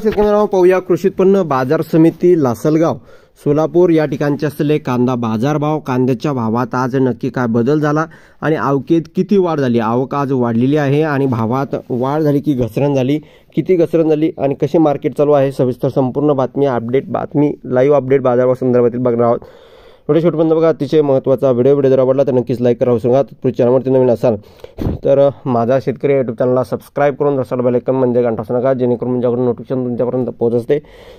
शेतकऱ्यांनो पाहूया कृषी उत्पन्न बाजार समिती लासलगाव सोलापूर या ठिकाणचे असलेले कांदा बाजारभाव। कांद्याच्या भावात आज नक्की काय बदल झाला आणि आवकेत किती वाढ झाली? आवक आज वाढलेली आहे आणि भावात वाढ झाली की घसरण झाली, किती घसरण झाली आणि कसे मार्केट चालू आहे, सविस्तर संपूर्ण बातमी बातमी लाईव्ह अपडेट बाजारभाव संदर्भातील बघणार आहोत। व्हिडिओ शेवटपर्यंत बघा, अतिशय महत्त्वाचा व्हिडिओ जर आवडला तर नक्कीच लाईक करा। सांगा तुम्ही चॅनलवरती नवीन असाल तर माझा शेतकरी यूट्यूब चॅनलला सबस्क्राइब करून रसाल बेल आयकॉन म्हणजे घंटा वाजू नका, जेणेकरून माझ्याकडून नोटिफिकेशन तुमच्यापर्यंत पोहोचते।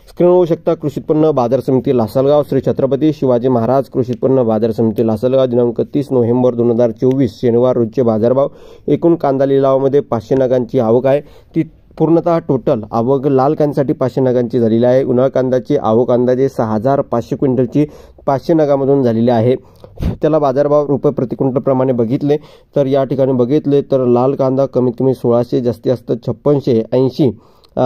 स्क्रीनवर होऊ शकता कृषी उत्पन्न बाजार समिती लासलगाव, श्री छत्रपती शिवाजी महाराज कृषी उत्पन्न बाजार समिती लासलगाव, दिनांक 30 नोव्हेंबर 2024 शनिवार रोजचे बाजारभाव। एकूण कांदा लिलावामध्ये 500 नगांची आवक आहे, ती पूर्णतः टोटल आवक लाल कांद्यासाठी 500 नगांची झालेली आहे। उन्हाळ कांद्याची आवक अंदाजे 6500 क्विंटलची 500 नगामधून झालेली आहे। त्याला बाजारभाव रुपये प्रति क्विंटल प्रमाणे बघितले तर या ठिकाणी बघितले तर लाल कांदा कमीत कमी 1600, जास्तीत जास्त 5680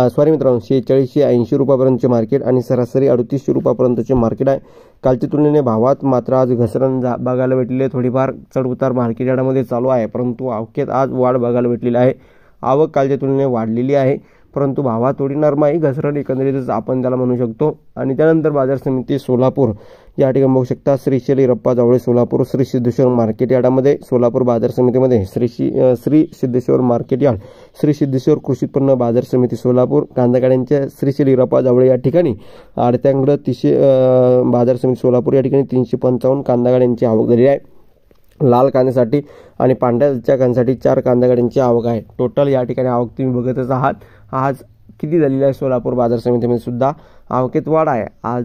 सॉरी मित्रांनो 4680 रुपयापर्यंतचे मार्केट आणि सरासरी 3800 रुपयापर्यंतचे मार्केट आहे। कालच्या तुलनेने भावात मात्र आज घसरण बघायला भेटले, थोडीफार चढउतार मार्केट यार्डामध्ये चालू आहे, परंतु आवकेत आज वाढ बघायला भेटलेली आहे। आवक कालच्या तुलनेने वाढलेली आहे, परंतु भावात थोडी नरमाई घसरण एकंदरीतच आपण त्याला म्हणू शकतो। आणि त्यानंतर बाजार समिती सोलापूर या ठिकाणी बघू शकता श्री शेलीरप्पा जावळे सोलापूर, श्री सिद्धेश्वर मार्केट यार्डामध्ये सोलापूर बाजार समितीमध्ये श्री सिद्धेश्वर मार्केट यार्ड, श्री सिद्धेश्वर कृषी उत्पन्न बाजार समिती सोलापूर कांदा गाड्यांच्या श्री शेलीरप्पा जावळे या ठिकाणी आडत्यांगड 300 बाजार समिती सोलापूर या ठिकाणी 355 कांदा गाड्यांची आवक झाली आहे। लाल कांद्यासाठी आणि पांढऱ्या कांद्यासाठी 4 कांदा गाड्यांची आवक आहे। टोटल या ठिकाणी आवक तुम्ही बघतच आहात। आज किती झालेली आहे सोलापूर बाजार समितीमध्ये सुद्धा आवकेत वाढ आहे। आज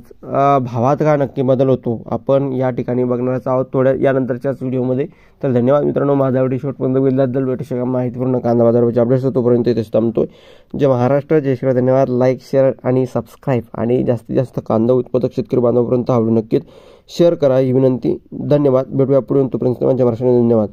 भावात का नक्की बदल होतो आपण या ठिकाणी बघणारच आहोत थोड्या यानंतरच्याच व्हिडिओमध्ये। तर धन्यवाद मित्रांनो, माझा व्हिडिओ शेवटपर्यंत बघितल्याबद्दल। भेटू शका माहितीपूर्ण कांदा बाजाराचे अपडेट्स तोपर्यंत इथेच थांबतोय। जय महाराष्ट्र, जय श्री, धन्यवाद। लाईक, शेअर आणि सबस्क्राईब आणि जास्तीत जास्त कांदा उत्पादक शेतकरी बांधवांपर्यंत हा व्हिडिओ नक्कीच शेअर करा ही विनंती। धन्यवाद, भेटूया पुढे, तोपर्यंत माझ्या महाराष्ट्राने धन्यवाद।